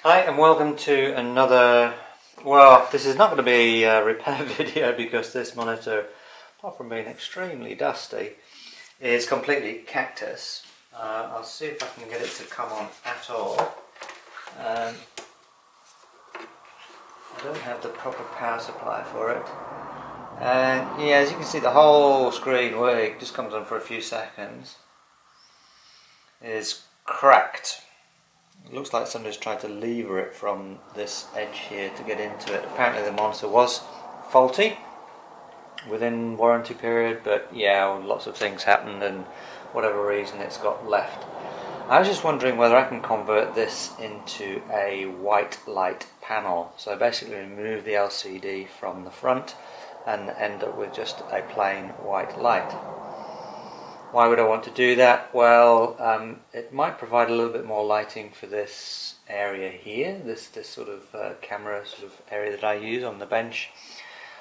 Hi and welcome to another, well, this is not going to be a repair video because this monitor, apart from being extremely dusty, is completely cactus. I'll see if I can get it to come on at all. I don't have the proper power supply for it. And yeah, as you can see, the whole screen wig just comes on for a few seconds. Is cracked. It looks like somebody's tried to lever it from this edge here to get into it. Apparently the monitor was faulty within warranty period, but yeah, lots of things happened and whatever reason it's got left. I was just wondering whether I can convert this into a white light panel. So basically remove the LCD from the front and end up with just a plain white light. Why would I want to do that? Well, it might provide a little bit more lighting for this area here, this sort of camera sort of area that I use on the bench.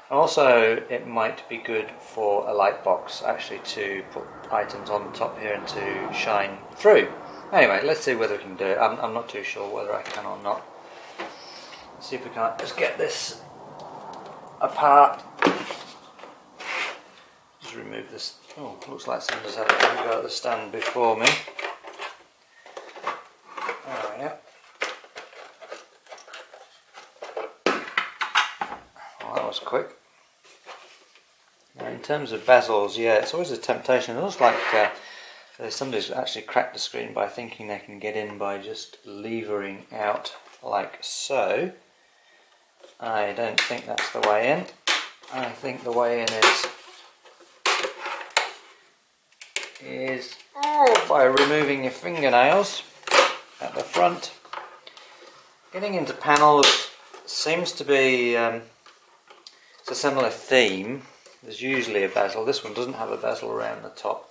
And also it might be good for a light box, actually, to put items on the top here and to shine through. Anyway, let's see whether we can do it. I'm not too sure whether I can or not. Let's see if we can't just get this apart. Just remove this. Oh, looks like somebody's had a go at the stand before me. Oh yeah. Well, that was quick. Now, in terms of bezels, yeah, it's always a temptation. It looks like somebody's actually cracked the screen by thinking they can get in by just levering out like so. I don't think that's the way in. I think the way in is by removing your fingernails at the front. Getting into panels seems to be it's a similar theme. There's usually a bezel. This one doesn't have a bezel around the top,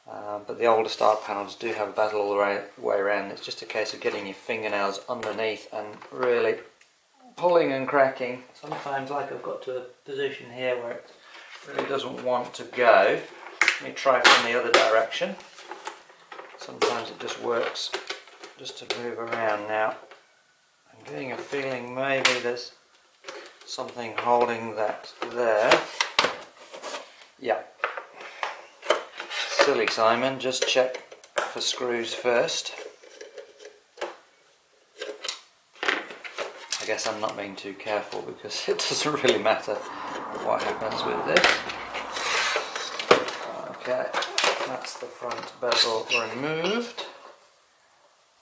but the older style panels do have a bezel all the way around. It's just a case of getting your fingernails underneath and really pulling and cracking. Sometimes, like, I've got to a position here where it really doesn't want to go. Let me try from the other direction. Sometimes it just works just to move around. Now I'm getting a feeling maybe there's something holding that there. Yeah. Silly Simon, just check for screws first. I guess I'm not being too careful because it doesn't really matter what happens with this. Okay, that's the front bezel removed.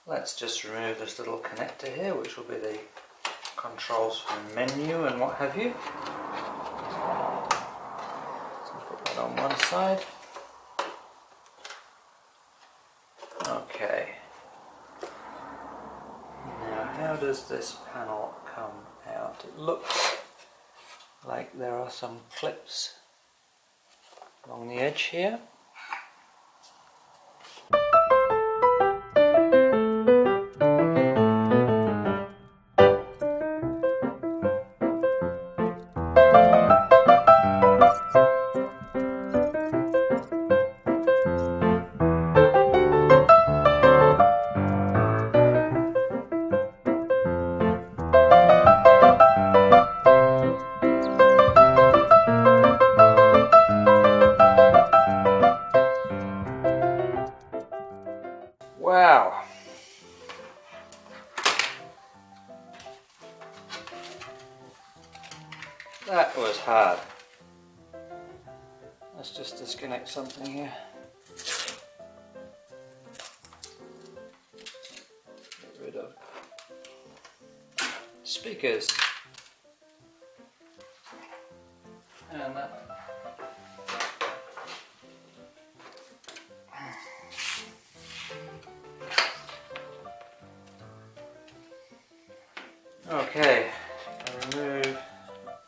Let's just remove this little connector here, which will be the controls for the menu and what have you. Put that on one side. Okay. Now, how does this panel come out? It looks like there are some clips along the edge here. Wow. That was hard. Let's just disconnect something here. Get rid of speakers. And that. Okay, I remove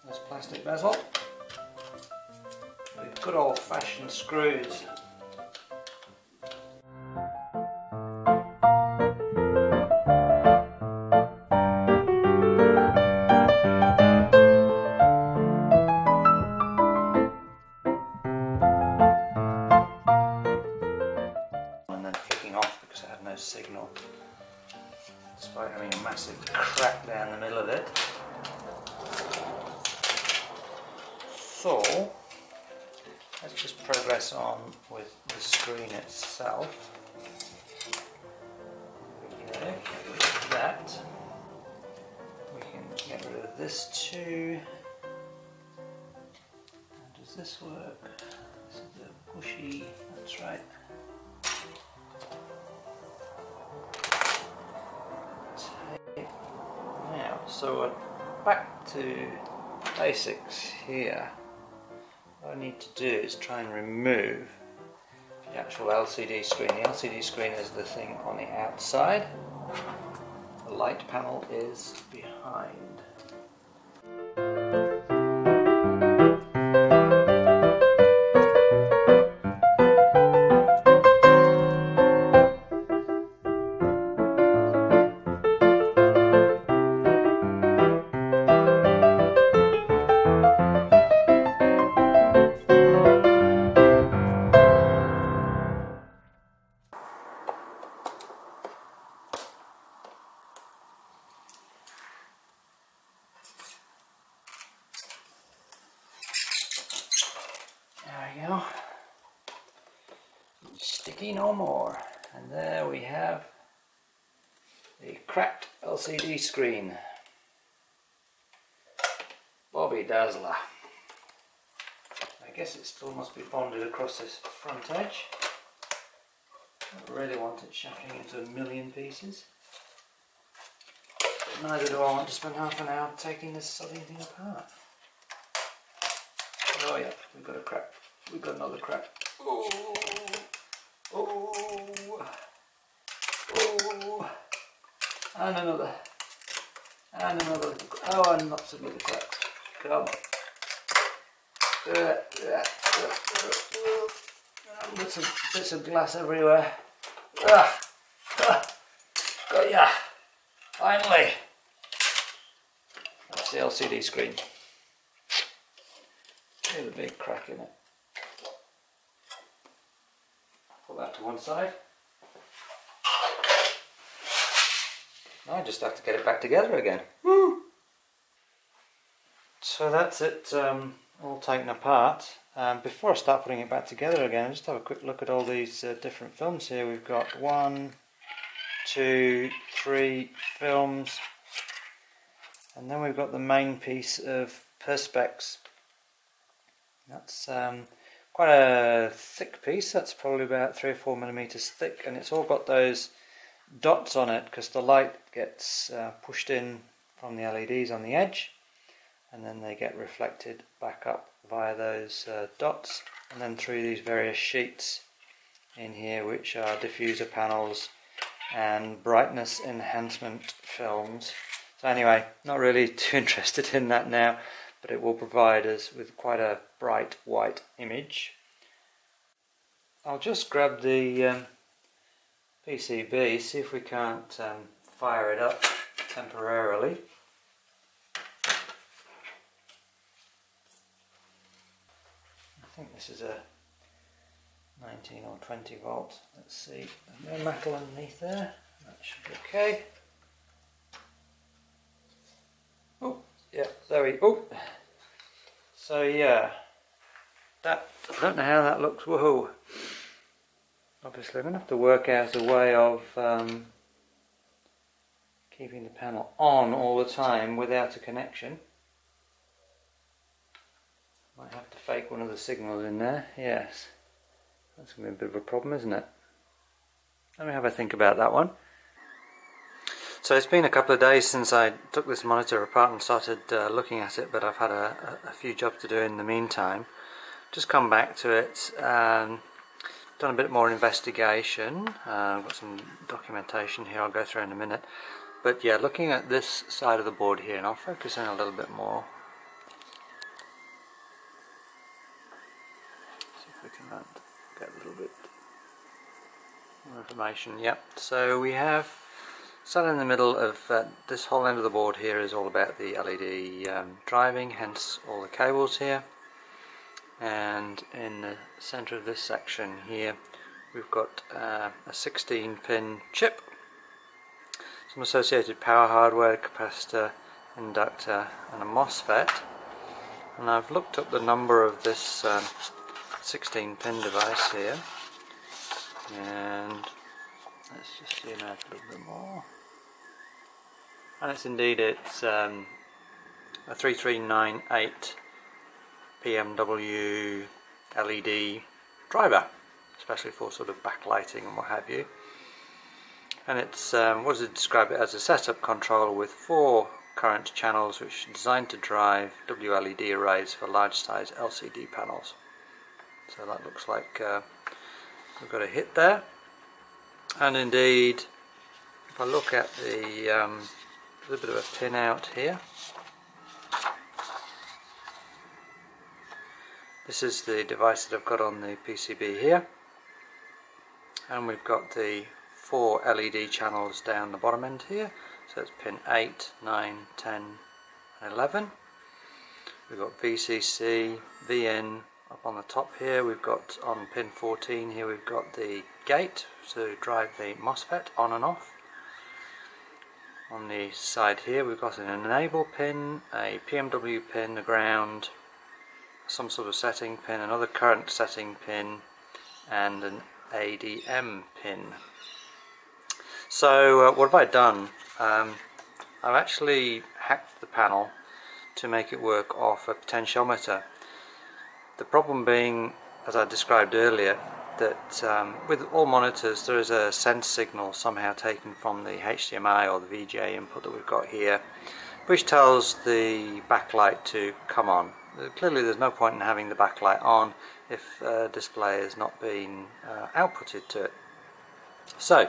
this plastic bezel with good old-fashioned screws. And then flicking off because I had no signal. Let's despite having a massive crack down the middle of it. So let's just progress on with the screen itself. Okay, get rid of that. We can get rid of this too. How does this work? This is the pushy, that's right. Now, so we're back to basics here. What I need to do is try and remove the actual LCD screen. The LCD screen is the thing on the outside. The light panel is behind. There we go. Sticky no more. And there we have the cracked LCD screen. Bobby Dazzler. I guess it still must be bonded across this front edge. I don't really want it shattering into a million pieces. But neither do I want to spend half an hour taking this sodding thing apart. Oh yeah, we've got a crack. We've got another crack. Oh, oh, oh, and another, and another. Oh, and lots of little cracks. Come on. Got some bits of glass everywhere. Got ya. Finally. That's the LCD screen. There's a big crack in it. Put that to one side. Now I just have to get it back together again. Woo! So that's it all taken apart. Before I start putting it back together again, I'll just have a quick look at all these different films here. We've got 1, 2, 3 films, and then we've got the main piece of Perspex. That's quite a thick piece. That's probably about 3 or 4 millimeters thick, and it's all got those dots on it because the light gets pushed in from the LEDs on the edge, and then they get reflected back up via those dots, and then through these various sheets in here, which are diffuser panels and brightness enhancement films. So anyway, not really too interested in that now, but it will provide us with quite a bright white image. I'll just grab the PCB, see if we can't fire it up temporarily. I think this is a 19 or 20 volt. Let's see, there's no metal underneath there. That should be okay. Oh, yeah, there we go. So yeah, that, I don't know how that looks. Woohoo! Obviously I'm going to have to work out a way of keeping the panel on all the time without a connection. Might have to fake one of the signals in there, yes. That's going to be a bit of a problem, isn't it? Let me have a think about that one. So it's been a couple of days since I took this monitor apart and started looking at it, but I've had a few jobs to do in the meantime. Just come back to it, done a bit more investigation. I've got some documentation here I'll go through in a minute. But yeah, looking at this side of the board here, and I'll focus in a little bit more. See if we can get a little bit more information. Yep, so we have, sat in the middle of this whole end of the board here is all about the LED driving, hence all the cables here. And in the centre of this section here we've got a 16 pin chip. some associated power hardware, capacitor, inductor and a MOSFET. And I've looked up the number of this 16 pin device here, and let's just zoom out a little bit more. And it's a 3398 PMW LED driver, especially for sort of backlighting and what have you. And it's what does it describe it as? A setup controller with 4 current channels, which are designed to drive WLED arrays for large size LCD panels. So that looks like we've got a hit there. And indeed, if I look at the there's a bit of a pin out here. This is the device that I've got on the PCB here, and we've got the 4 LED channels down the bottom end here. So it's pin 8, 9, 10 and 11. We've got VCC, VN up on the top here. We've got on pin 14 here, we've got the gate to drive the MOSFET on and off. On the side here we've got an enable pin, a PMW pin, a ground, some sort of setting pin, another current setting pin and an ADM pin. So what have I done? I've actually hacked the panel to make it work off a potentiometer. The problem being, as I described earlier, that with all monitors there is a sense signal somehow taken from the HDMI or the VGA input that we've got here, which tells the backlight to come on. Clearly there's no point in having the backlight on if display has not been outputted to it. So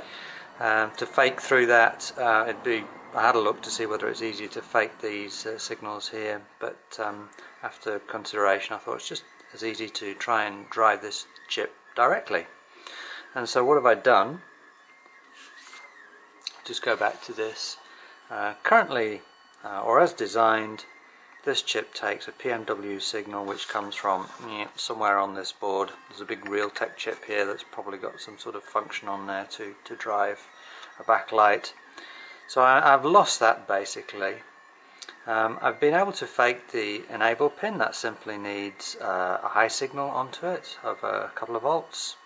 to fake through that, I had a look to see whether it's easier to fake these signals here, but after consideration I thought it's just as easy to try and drive this chip directly. And so what have I done? Just go back to this. Currently, or as designed, this chip takes a PMW signal which comes from somewhere on this board. There's a big Realtek chip here that's probably got some sort of function on there to drive a backlight. So I've lost that basically. I've been able to fake the enable pin. That simply needs a high signal onto it of a couple of volts.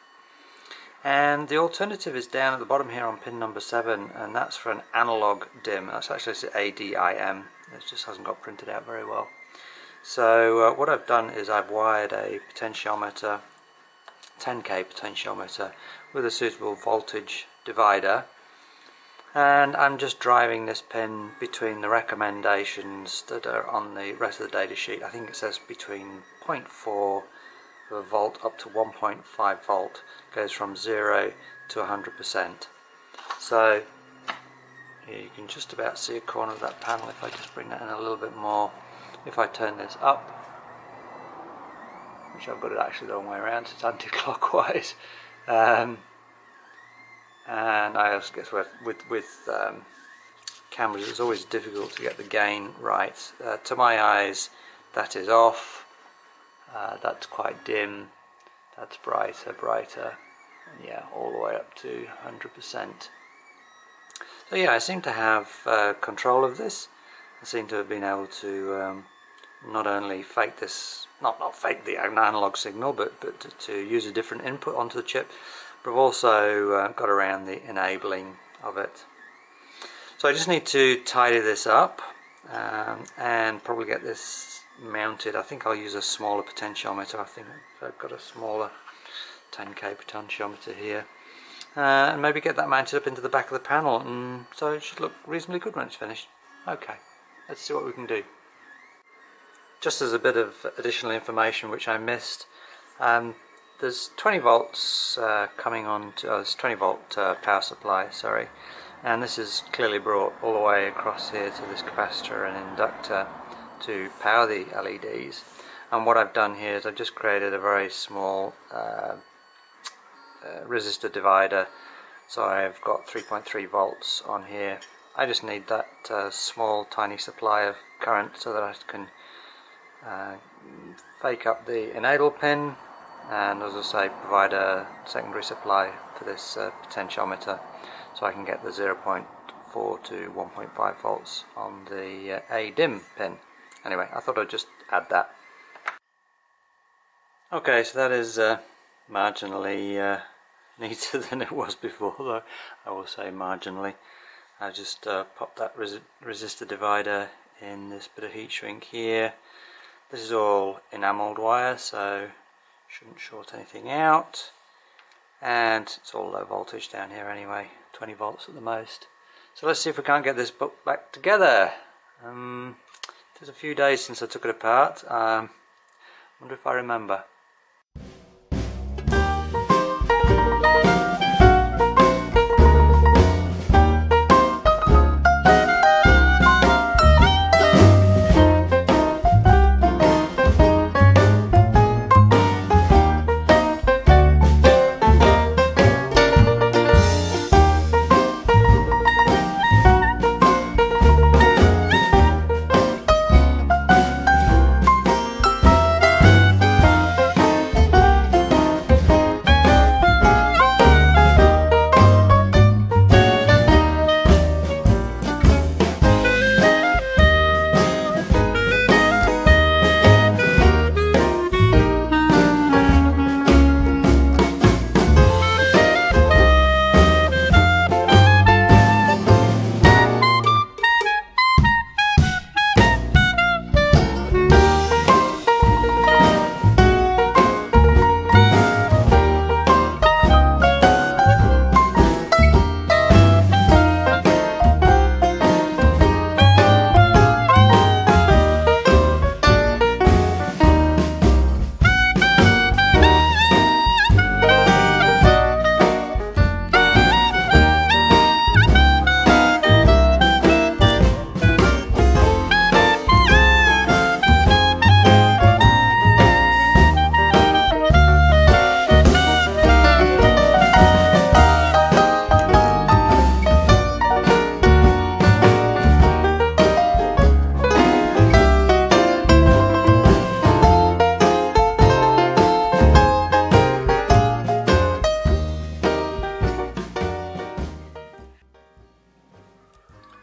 And the alternative is down at the bottom here on pin number 7, and that's for an analog DIM. That's actually ADIM. It just hasn't got printed out very well. So what I've done is I've wired a potentiometer, 10K potentiometer, with a suitable voltage divider, and I'm just driving this pin between the recommendations that are on the rest of the data sheet. I think it says between 0.4 of a volt up to 1.5 volt, goes from 0 to 100%. So here you can just about see a corner of that panel. If I just bring that in a little bit more, if I turn this up, which I've got it actually the wrong way around, so it's anti-clockwise, and I also guess with cameras it's always difficult to get the gain right. To my eyes that is off, that's quite dim, that's brighter, and yeah, all the way up to 100%. So yeah, I seem to have control of this. I seem to have been able to not only fake this, not fake the analog signal, but to use a different input onto the chip, but I've also got around the enabling of it. So I just need to tidy this up and probably get this mounted. I think I'll use a smaller potentiometer. I think I've got a smaller 10K potentiometer here. And maybe get that mounted up into the back of the panel, and so it should look reasonably good when it's finished. Okay, let's see what we can do. Just as a bit of additional information which I missed, there's 20 volts coming on to, there's 20 volt power supply, sorry, and this is clearly brought all the way across here to this capacitor and inductor to power the LEDs. And what I've done here is I've just created a very small resistor divider, so I've got 3.3 volts on here. I just need that small tiny supply of current so that I can fake up the enable pin, and as I say, provide a secondary supply for this potentiometer so I can get the 0.4 1.4 to 1.5 volts on the A DIMM pin. Anyway, I thought I'd just add that. Okay, so that is marginally neater than it was before, though I will say marginally. I just popped that resistor divider in this bit of heat shrink here. This is all enamelled wire, so shouldn't short anything out. And it's all low voltage down here anyway, 20 volts at the most. So let's see if we can't get this book back together. It's a few days since I took it apart. Wonder if I remember.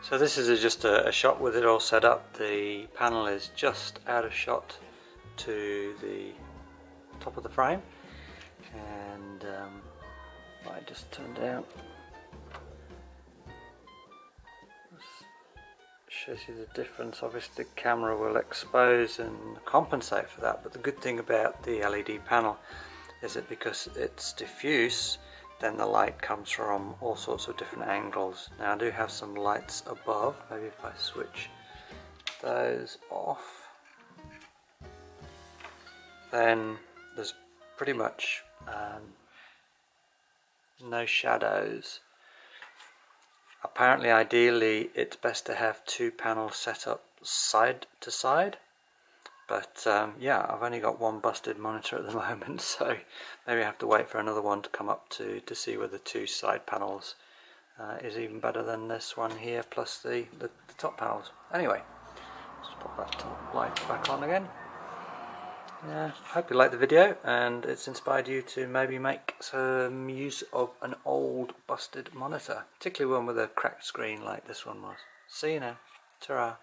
So this is just a shot with it all set up. The panel is just out of shot to the top of the frame, and I just turned down. Shows you the difference. Obviously the camera will expose and compensate for that, but the good thing about the LED panel is that because it's diffuse, then the light comes from all sorts of different angles. Now I do have some lights above. Maybe if I switch those off, then there's pretty much no shadows. Apparently, ideally, it's best to have two panels set up side to side. But yeah, I've only got one busted monitor at the moment, so maybe I have to wait for another one to come up to see whether two side panels is even better than this one here, plus the top panels. Anyway, let's pop that top light back on again. Yeah, I hope you liked the video and it's inspired you to maybe make some use of an old busted monitor, particularly one with a cracked screen like this one was. See you now. Ta-ra.